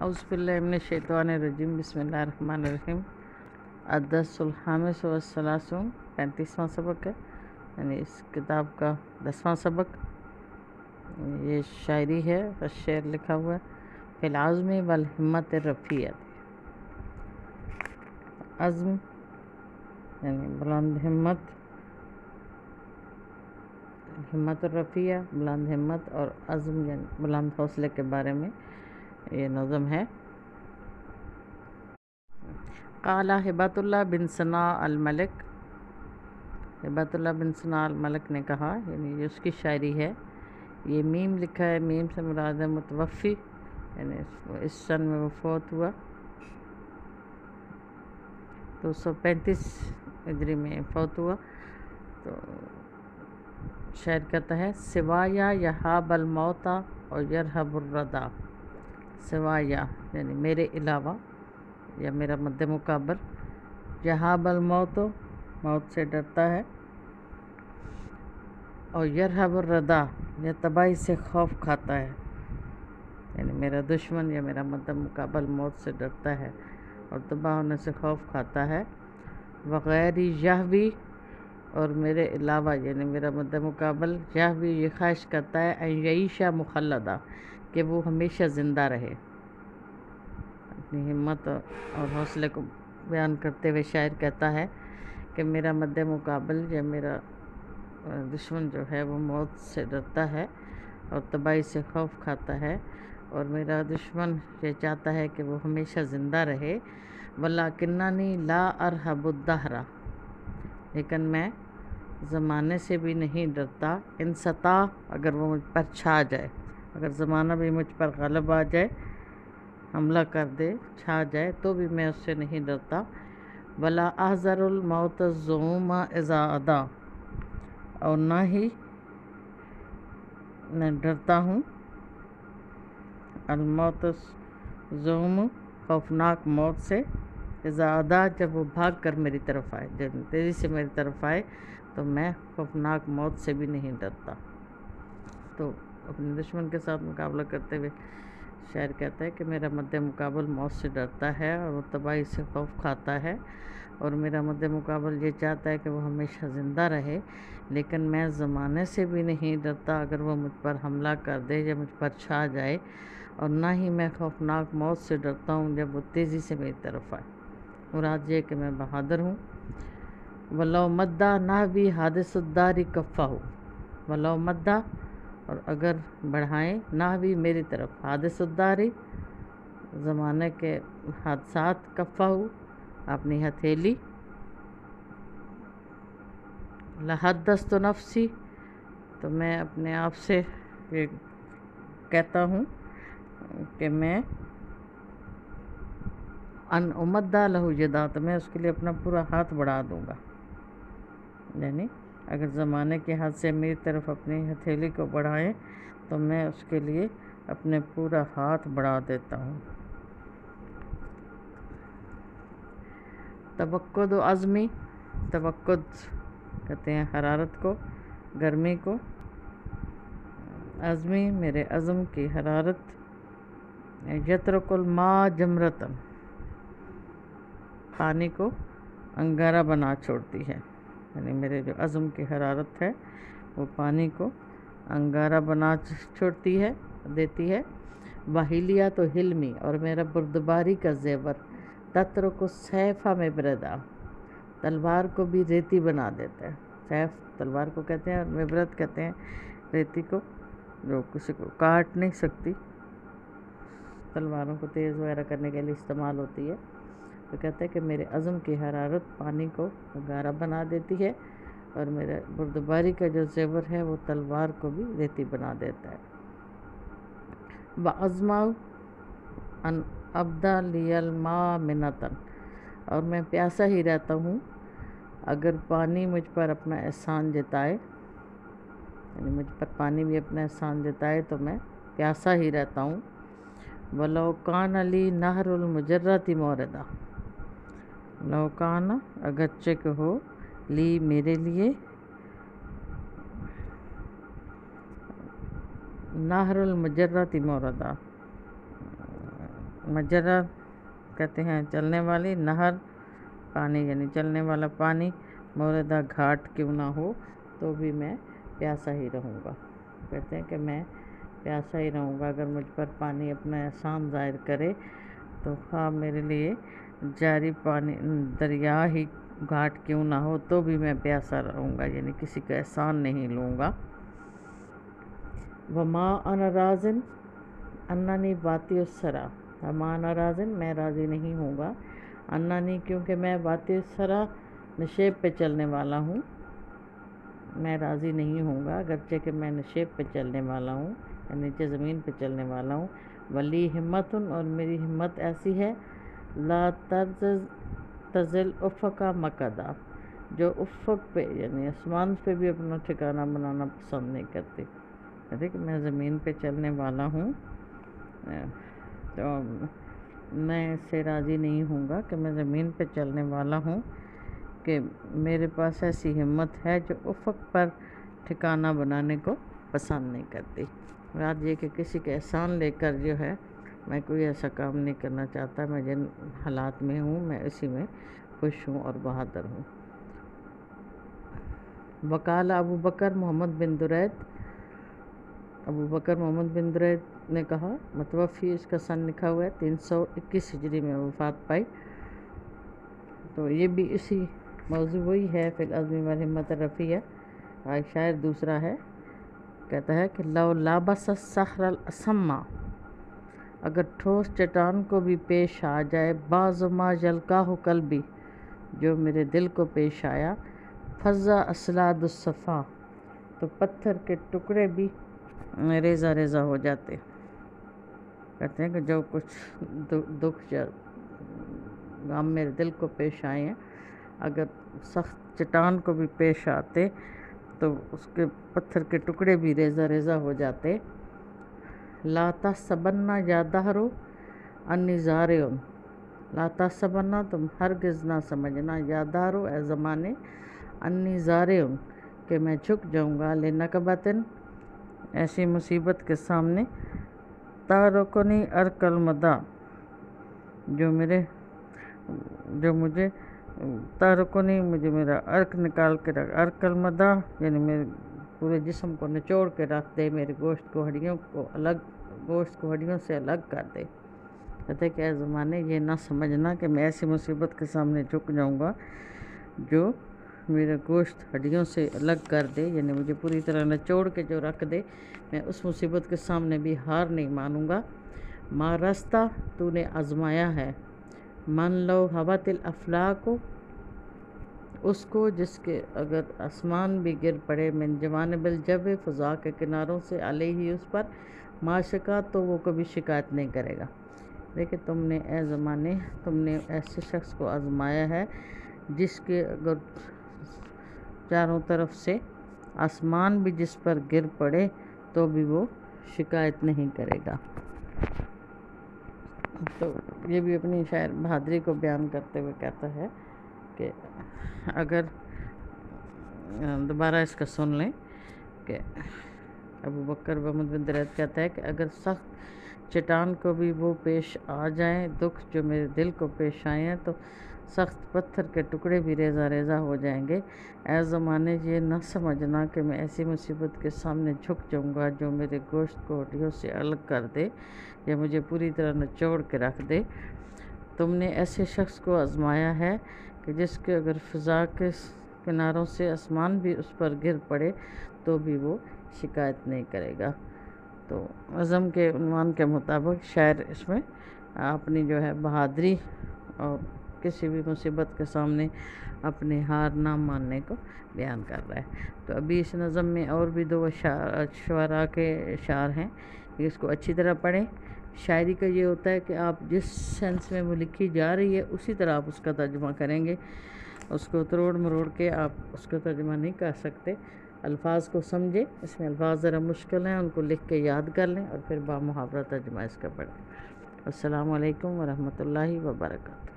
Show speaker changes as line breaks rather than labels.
اعوذ باللہ من الشیطان الرجیم، بسم اللہ الرحمن الرحیم۔ الدرس الخامس والثلاثون، 35واں سبق ہے، یعنی اس کتاب کا 10واں سبق۔ یہ شاعری ہے، شعر لکھا ہوا ہے۔ فی العزم والہمت الرفیعۃ، عزم یعنی بلند ہمت، ہمت الرفیع بلند ہمت، اور عزم یعنی بلند حوصلے کے بارے میں یہ نظم ہے۔ قال ہبۃ اللہ بن ثناء الملک، ہبۃ اللہ بن ثناء الملک نے کہا، یعنی یہ اس کی شاعری ہے۔ یہ میم لکھا ہے، میم سے مراد ہے متوفی، یعنی اس سن میں وہ فوت ہوا، 235 ہجری میں فوت ہوا۔ تو شاعر کہتا ہے سوایا یہاب الموتا اور یرہب الردا، سوایا یعنی میرے علاوہ یا میرا مد مقابل، یہاب الموت موت سے ڈرتا ہے، اور یرہب الردا یا تباہی سے خوف کھاتا ہے، یعنی میرا دشمن یا میرا مد مقابل موت سے ڈرتا ہے اور تباہ ہونے سے خوف کھاتا ہے۔ وغیری یہوی، اور میرے علاوہ یعنی میرا مد مقابل، یہوی یہ خواہش کرتا ہے ان یعیشا مخلدہ کہ وہ ہمیشہ زندہ رہے۔ اپنی ہمت اور حوصلے کو بیان کرتے ہوئے شاعر کہتا ہے کہ میرا مد مقابل یا میرا دشمن جو ہے وہ موت سے ڈرتا ہے اور تباہی سے خوف کھاتا ہے، اور میرا دشمن یہ چاہتا ہے کہ وہ ہمیشہ زندہ رہے۔ وَلَٰكِنَّنِي لَا أَرْهَبُ الدَّهْرَ، لیکن میں زمانے سے بھی نہیں ڈرتا۔ ان سطح اگر وہ مجھ پر چھا جائے، اگر زمانہ بھی مجھ پر غالب آ جائے، حملہ کر دے، چھا جائے، تو بھی میں اس سے نہیں ڈرتا۔ وَلَا أَحْذَرُ الْمَوْتَ الزُّعُومَ إِذَا أَدَا، اور نہ ہی میں ڈرتا ہوں الموت الزعوم خوفناک موت سے، اذا ادا جب وہ بھاگ کر میری طرف آئے، جب تیزی سے میری طرف آئے تو میں خوفناک موت سے بھی نہیں ڈرتا۔ تو اپنے دشمن کے ساتھ مقابلہ کرتے ہوئے شاعر کہتا ہے کہ میرا مد مقابل موت سے ڈرتا ہے اور وہ تباہی سے خوف کھاتا ہے، اور میرا مد مقابل یہ چاہتا ہے کہ وہ ہمیشہ زندہ رہے، لیکن میں زمانے سے بھی نہیں ڈرتا اگر وہ مجھ پر حملہ کر دے یا مجھ پر چھا جائے، اور نہ ہی میں خوفناک موت سے ڈرتا ہوں جب وہ تیزی سے میری طرف آئے۔ مراد یہ کہ میں بہادر ہوں۔ وَلَوْ مَدَّا نَحْوِي حَادِثُ الدَّارِ كَفَّهُ، وَلَوْ مَدَّا اور اگر بڑھائیں، نحوی میری طرف، حادث الداری زمانے کے حادثات، کفّہُ اپنی ہتھیلی، لحدثت نفسی تو میں اپنے آپ سے یہ کہتا ہوں کہ میں ان امدّ لہو یدا، تو میں اس کے لیے اپنا پورا ہاتھ بڑھا دوں گا، یعنی اگر زمانے کے ہاتھ سے میری طرف اپنی ہتھیلی کو بڑھائیں تو میں اس کے لیے اپنے پورا ہاتھ بڑھا دیتا ہوں۔ توقد و عزمی، توقد کہتے ہیں حرارت کو، گرمی کو، عزمی میرے عزم کی حرارت، یترک الماء جمرتاً پانی کو انگارہ بنا چھوڑتی ہے، یعنی میرے جو عزم کی حرارت ہے وہ پانی کو انگارہ بنا چھوڑتی ہے، دیتی ہے۔ واہلیہ تو حلمی، اور میرا بردباری کا زیور، تترک السیف مبردا تلوار کو بھی ریتی بنا دیتا ہے۔ سیف تلوار کو کہتے ہیں، اور مبرد کہتے ہیں ریتی کو جو کسی کو کاٹ نہیں سکتی، تلواروں کو تیز وغیرہ کرنے کے لیے استعمال ہوتی ہے۔ تو کہتے ہیں کہ میرے عزم کی حرارت پانی کو انگارہ بنا دیتی ہے، اور میرے بردباری کا جو زیور ہے وہ تلوار کو بھی ریتی بنا دیتا ہے۔ وَأَزْمَعُ أَنْ أَبْدَ لِيَ الْمَاءَ مِنَّةً، اور میں پیاسا ہی رہتا ہوں اگر پانی مجھ پر اپنا احسان جتائے، یعنی مجھ پر پانی بھی اپنا احسان جتائے تو میں پیاسا ہی رہتا ہوں۔ وَلَوْ كَانَ لِي نَهْرُ الْمُجَرَّةِ مَوْرِدًا، لو کان اگرچہ کہ ہو، لی میرے لیے، نہر المجرۃ موردا مجرہ کہتے ہیں چلنے والی، نہر پانی یعنی چلنے والا پانی، موردہ گھاٹ کیوں نہ ہو تو بھی میں پیاسا ہی رہوں گا۔ کہتے ہیں کہ میں پیاسا ہی رہوں گا، اگر مجھ پر پانی اپنا احسان ظاہر کرے تو خواہ میرے لیے جاری پانی دریا ہی گھاٹ کیوں نہ ہو تو بھی میں پیاسا رہوں گا، یعنی کسی کا احسان نہیں لوں گا۔ وما انا راضٍ اننی باطی الثری، وما انا راضٍ میں راضی نہیں ہوں گا، اننی کیونکہ میں باطی الثری نشیب پہ چلنے والا ہوں، میں راضی نہیں ہوں گا اگرچہ کہ میں نشیب پہ چلنے والا ہوں، یعنی نیچے زمین پہ چلنے والا ہوں۔ ولی ہمت، اور میری ہمت ایسی ہے، لا تزل افق مقعدا، جو افق پہ یعنی آسمان پہ بھی اپنا ٹھکانہ بنانا پسند نہیں کرتی۔ کہتے کہ میں زمین پہ چلنے والا ہوں تو میں اس سے راضی نہیں ہوں گا کہ میں زمین پہ چلنے والا ہوں، کہ میرے پاس ایسی ہمت ہے جو افق پر ٹھکانہ بنانے کو پسند نہیں کرتی۔ بات یہ کہ کسی کے احسان لے کر جو ہے میں کوئی ایسا کام نہیں کرنا چاہتا، میں جن حالات میں ہوں میں اسی میں خوش ہوں اور بہادر ہوں۔ وقال ابو بکر محمد بن درید، ابو بکر محمد بن درید نے کہا، متوفی اس کا سن لکھا ہوا ہے 321 ہجری میں وفات پائی، تو یہ بھی اسی موضوع وہی ہے، فی العزم والہمت الرفیع۔ ایک شاعر دوسرا ہے، کہتا ہے کہ لو لابس الصخر الاسم، اگر ٹھوس چٹان کو بھی پیش آ جائے، بعض ما یلقاہ قلبی، جو میرے دل کو پیش آیا، فضا اسلاد الصفا، تو پتھر کے ٹکڑے بھی ریزہ ریزہ ہو جاتے۔ کہتے ہیں کہ جو کچھ دکھ یا غم میرے دل کو پیش آئے ہیں، اگر سخت چٹان کو بھی پیش آتے تو اس کے پتھر کے ٹکڑے بھی ریزہ ریزہ ہو جاتے۔ لا تحسبن یا دہر انی زارع، لا تحسبن تم ہرگز نہ سمجھنا، یا دہر اے زمانے، انی زارع کہ میں جھک جاؤں گا، لنکبۃ ایسی مصیبت کے سامنے، تارکنی ارک المدی جو مجھے تارکنی مجھے میرا ارک نکال کے رکھ، ارک المدی یعنی میرے پورے جسم کو نچوڑ کے رکھ دے، میرے گوشت کو ہڈیوں سے الگ کر دے۔ کہتے کہ اے زمانے یہ نہ سمجھنا کہ میں ایسی مصیبت کے سامنے جھک جاؤں گا جو میرا گوشت ہڈیوں سے الگ کر دے، یعنی مجھے پوری طرح نچوڑ کے جو رکھ دے، میں اس مصیبت کے سامنے بھی ہار نہیں مانوں گا۔ ما رستہ تو نے آزمایا ہے، من لو ہبت الافلاک اس کو جس کے اگر آسمان بھی گر پڑے، من جوانب الجو فضا کے کناروں سے، علیہ اس پر، ما شکا تو وہ کبھی شکایت نہیں کرے گا۔ دیکھیں تم نے اے زمانے، تم نے ایسے شخص کو آزمایا ہے جس کے اگر چاروں طرف سے آسمان بھی جس پر گر پڑے تو بھی وہ شکایت نہیں کرے گا۔ تو یہ بھی اپنی شاعر بہادری کو بیان کرتے ہوئے کہتا ہے کہ اگر دوبارہ اس کا سن لیں کہ ابو بکر محمد بن درید کہتا ہے کہ اگر سخت چٹان کو بھی وہ پیش آ جائیں، دکھ جو میرے دل کو پیش آئے ہیں، تو سخت پتھر کے ٹکڑے بھی ریزہ ریزہ ہو جائیں گے۔ اے زمانے یہ نہ سمجھنا کہ میں ایسی مصیبت کے سامنے جھک جاؤں گا جو میرے گوشت کو ہڈیوں سے الگ کر دے یا مجھے پوری طرح نچوڑ کے رکھ دے۔ تم نے ایسے شخص کو آزمایا ہے کہ جس کے اگر فضا کے کناروں سے آسمان بھی اس پر گر پڑے تو بھی وہ شکایت نہیں کرے گا۔ تو عزم کے عنوان کے مطابق شاعر اس میں اپنی جو ہے بہادری اور کسی بھی مصیبت کے سامنے اپنے ہار نہ ماننے کو بیان کر رہا ہے۔ تو ابھی اس نظم میں اور بھی دو شعراء کے اشعار ہیں، اس کو اچھی طرح پڑھیں۔ شاعری کا یہ ہوتا ہے کہ آپ جس سینس میں وہ لکھی جا رہی ہے اسی طرح آپ اس کا ترجمہ کریں گے، اس کو تروڑ مروڑ کے آپ اس کا ترجمہ نہیں کر سکتے۔ الفاظ کو سمجھیں، اس میں الفاظ ذرا مشکل ہیں، ان کو لکھ کے یاد کر لیں اور پھر با محاورہ ترجمہ اس کا پڑھیں۔ السلام علیکم ورحمۃ اللہ وبرکاتہ۔